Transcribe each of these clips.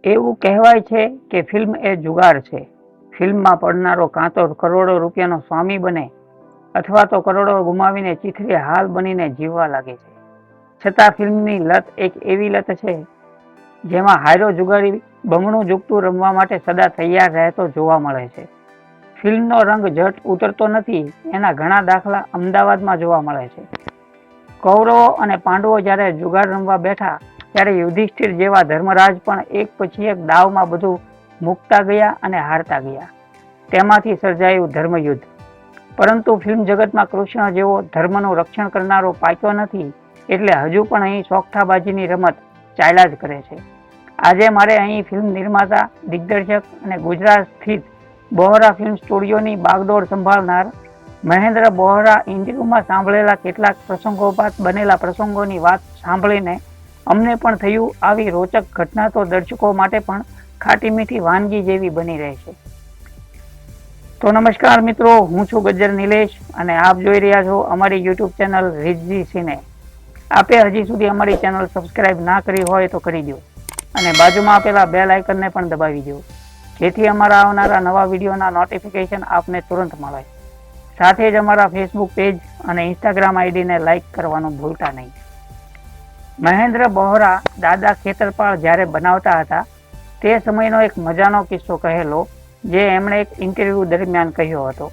એવું કહેવાય છે કે ફિલ્મ એ જુગાર છે. ફિલ્મમાં પડનારો કાં તો કરોડો રૂપિયાનો સ્વામી બને અથવા તો કરોડો ગુમાવીને ચીથરે હાલ બનીને જીવવા લાગે છે. છતાં ફિલ્મની લત એક એવી લત છે જેમાં હારો જુગારી બમણું ઝૂકતું રમવા માટે સદા તૈયાર રહેતો જોવા મળે છે. ફિલ્મનો રંગ ઝટ ઉતરતો નથી, એના ઘણા દાખલા અમદાવાદમાં જોવા મળે છે. કૌરવો અને પાંડવો જ્યારે જુગાર રમવા બેઠા ત્યારે યુધિષ્ઠિર જેવા ધર્મરાજ પણ એક પછી એક દાવમાં બધું મૂકતા ગયા અને હારતા ગયા. તેમાંથી સર્જાયું ધર્મયુદ્ધ. પરંતુ ફિલ્મ જગતમાં કૃષ્ણ જેવો ધર્મનું રક્ષણ કરનારો પાક્યો નથી, એટલે હજુ પણ અહીં સોગઠાબાજીની રમત ચાલ્યા જ કરે છે. આજે મારે અહીં ફિલ્મ નિર્માતા, દિગ્દર્શક અને ગુજરાત સ્થિત બોહરા ફિલ્મ સ્ટુડિયોની બાગડોર સંભાળનાર મહેન્દ્ર બોહરા ઇન્ટરવ્યુમાં સાંભળેલા કેટલાક પ્રસંગોપાત બનેલા પ્રસંગોની વાત સાંભળીને અમને પણ થયું આવી રોચક ઘટના તો દર્શકો માટે પણ ખાટી મીઠી વાનગી જેવી બની રહેશે. તો નમસ્કાર મિત્રો, હું છું ગજ્જર નિલેશ અને આપ જોઈ રહ્યા છો અમારી યુટ્યુબ ચેનલ રિઝી સિને. આપે હજી સુધી અમારી ચેનલ સબસ્ક્રાઇબ ના કરી હોય તો કરી દો અને બાજુમાં આપેલા બેલ આઇકનને પણ દબાવી દો, જેથી અમારા આવનારા નવા વિડીયોના નોટિફિકેશન આપને તુરંત મળે. સાથે જ અમારા ફેસબુક પેજ અને ઇન્સ્ટાગ્રામ આઈડીને લાઇક કરવાનું ભૂલતા નહીં. મહેન્દ્ર બોહરા દાદા ખેતરપાળ જ્યારે બનાવતા હતા તે સમયનો એક મજાનો કિસ્સો કહેલો, જે એમણે એક ઇન્ટરવ્યૂ દરમિયાન કહ્યો હતો,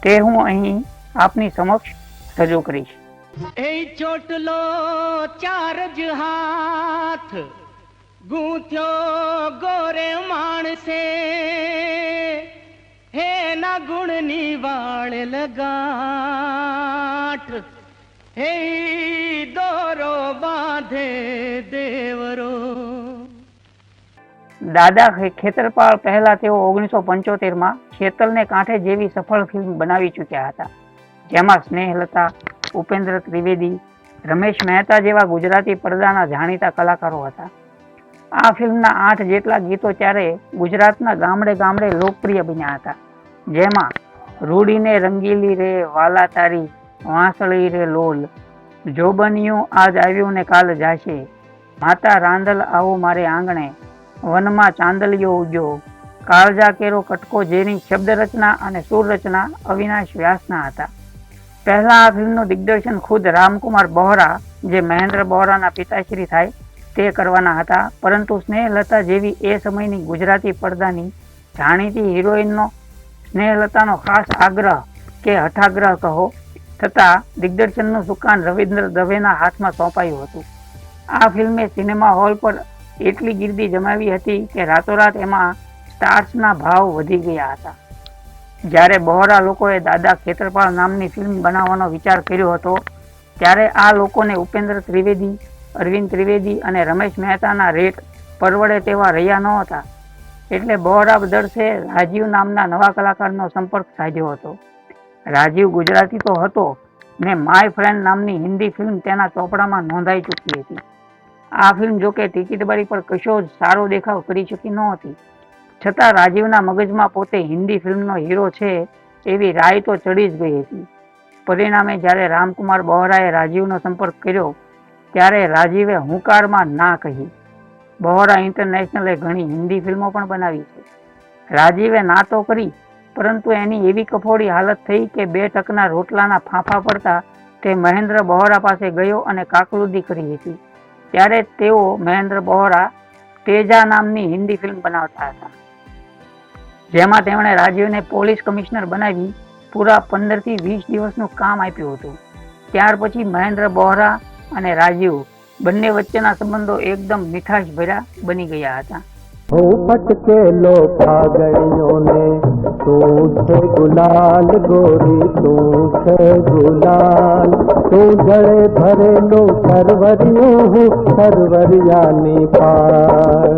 તે હું અહીં આપની સમક્ષ રજૂ કરીશ. એ ચોટલો ચાર જ હાથ ગૂંથ્યો ગોરે માણસે, હે ના ગુણની વાળ લગાઠ, હે દોરો બાંધે દેવરો. દાદા ખેતરપાળ પહેલા તેઓ 1975માં શેતલને કાંઠે જેવી સફળ ફિલ્મ બનાવી ચૂક્યા હતા, જેમાં સ્નેહલતા, ઉપેન્દ્ર ત્રિવેદી, રમેશ મહેતા જેવા ગુજરાતી પડદાના જાણીતા કલાકારો હતા. આ ફિલ્મના 8 જેટલા ગીતો ત્યારે ગુજરાતના ગામડે ગામડે લોકપ્રિય બન્યા હતા, જેમાં રૂડીને રંગીલી રે વાલા તારી, વાંસળી રે લોલ, જોબનિયું આજ આવ્યું ને કાલ જાશે, માતા રાંદલ આવો મારે આંગણે, વનમાં ચાંદલિયો ઉગ્યો, કાળજા કેરો કટકો, જેની શબ્દ રચના અને સુર રચના અવિનાશ વ્યાસના હતા. પહેલા આ ફિલ્મનું દિગ્દર્શન ખુદ રામકુમાર બોહરા, જે મહેન્દ્ર બોહરાના પિતાશ્રી થાય, તે કરવાના હતા. પરંતુ સ્નેહલતા જેવી એ સમયની ગુજરાતી પડદાની જાણીતી હિરોઈનનો સ્નેહલતાનો ખાસ આગ્રહ કે હઠાગ્રહ કહો, થતાં દિગ્દર્શનનું સુકાન રવિન્દ્ર દવેના હાથમાં સોંપાયું હતું. આ ફિલ્મે સિનેમા હોલ પર એટલી ગીર્દી જમાવી હતી કે રાતોરાત એમાં સ્ટાર્સના ભાવ વધી ગયા હતા. જ્યારે બહોરા લોકોએ દાદા ખેતરપાળ નામની ફિલ્મ બનાવવાનો વિચાર કર્યો હતો, ત્યારે આ લોકોને ઉપેન્દ્ર ત્રિવેદી, અરવિંદ ત્રિવેદી અને રમેશ મહેતાના રેટ પરવડે તેવા રહ્યા નહોતા. એટલે બહોરા દર્શે રાજીવ નામના નવા કલાકારનો સંપર્ક સાધ્યો હતો. રાજીવ ગુજરાતી તો હતો ને માય ફ્રેન્ડ નામની હિન્દી ફિલ્મ તેના ચોપડામાં નોંધાઈ ચૂકી હતી. આ ફિલ્મ જોકે ટિકિટબારી પર કશો જ સારો દેખાવ કરી શકી નહોતી, છતાં રાજીવના મગજમાં પોતે હિન્દી ફિલ્મનો હીરો છે એવી રાય તો ચડી જ ગઈ હતી. પરિણામે જ્યારે રામકુમાર બોહરાએ રાજીવનો સંપર્ક કર્યો ત્યારે રાજીવે હુંકારમાં ના કહી. બોહરા ઇન્ટરનેશનલે ઘણી હિન્દી ફિલ્મો પણ બનાવી છે. રાજીવે ના તો કરી, પરંતુ એની એવી કફોડી હાલત થઈ કે 2 ટકના રોટલાના ફાંફા પડતા તે મહેન્દ્ર બોહરા પાસે ગયો અને કાકલુદી કરી હતી. ત્યારે તેઓ મહેન્દ્ર બોહરા તેજા નામની હિન્દી ફિલ્મ બનાવતા હતા, જેમાં તેમણે રાજીવને પોલીસ કમિશનર બનાવી પૂરા 15 થી 20 દિવસનું કામ આપ્યું હતું. ત્યાર પછી મહેન્દ્ર બોહરા અને રાજીવ બંને વચ્ચેના સંબંધો એકદમ મીઠાશ ભર્યા બની ગયા હતા. फटके लो फागड़ियों ने तू छे गुलाल गोरी तू छे गुलाल तू जड़े भरे लो सरवरियों हूँ सरवरियानी पार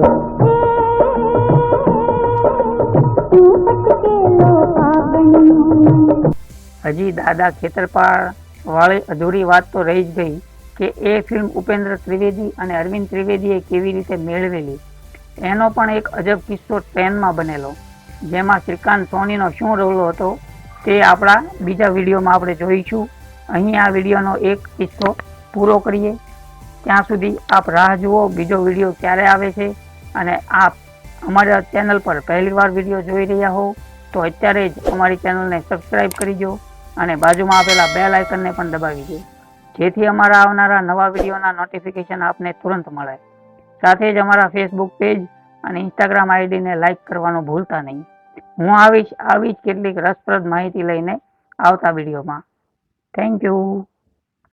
હજી દાદા ખેતરપાળ વાળી અધૂરી વાત તો રહી જ ગઈ કે એ ફિલ્મ ઉપેન્દ્ર ત્રિવેદી અને અરવિંદ ત્રિવેદીએ કેવી રીતે મેળવેલી. એનો પણ એક અજબ કિસ્સો ટ્રેનમાં બનેલો, જેમાં શ્રીકાંત સોનીનો શું રોલ હતો તે આપણા બીજા વિડીયોમાં આપણે જોઈશું. અહીં આ વિડીયોનો એક કિસ્સો પૂરો કરીએ. ત્યાં સુધી આપ રાહ જુઓ બીજો વિડીયો ક્યારે આવે છે અને આપ અમારા ચેનલ પર પહેલીવાર વિડીયો જોઈ રહ્યા હો તો અત્યારે જ અમારી ચેનલને સબસ્ક્રાઇબ કરીજો અને બાજુમાં આપેલા બેલ આઇકનને પણ દબાવી દો, જેથી અમારા આવનારા નવા વિડીયોના નોટિફિકેશન આપને તુરંત મળે. સાથે જ અમારા ફેસબુક પેજ અને ઇન્સ્ટાગ્રામ આઈડીને લાઇક કરવાનું ભૂલતા નહીં. હું આવી જ કેટલીક રસપ્રદ માહિતી લઈને આવતા વિડીયોમાં. Thank you.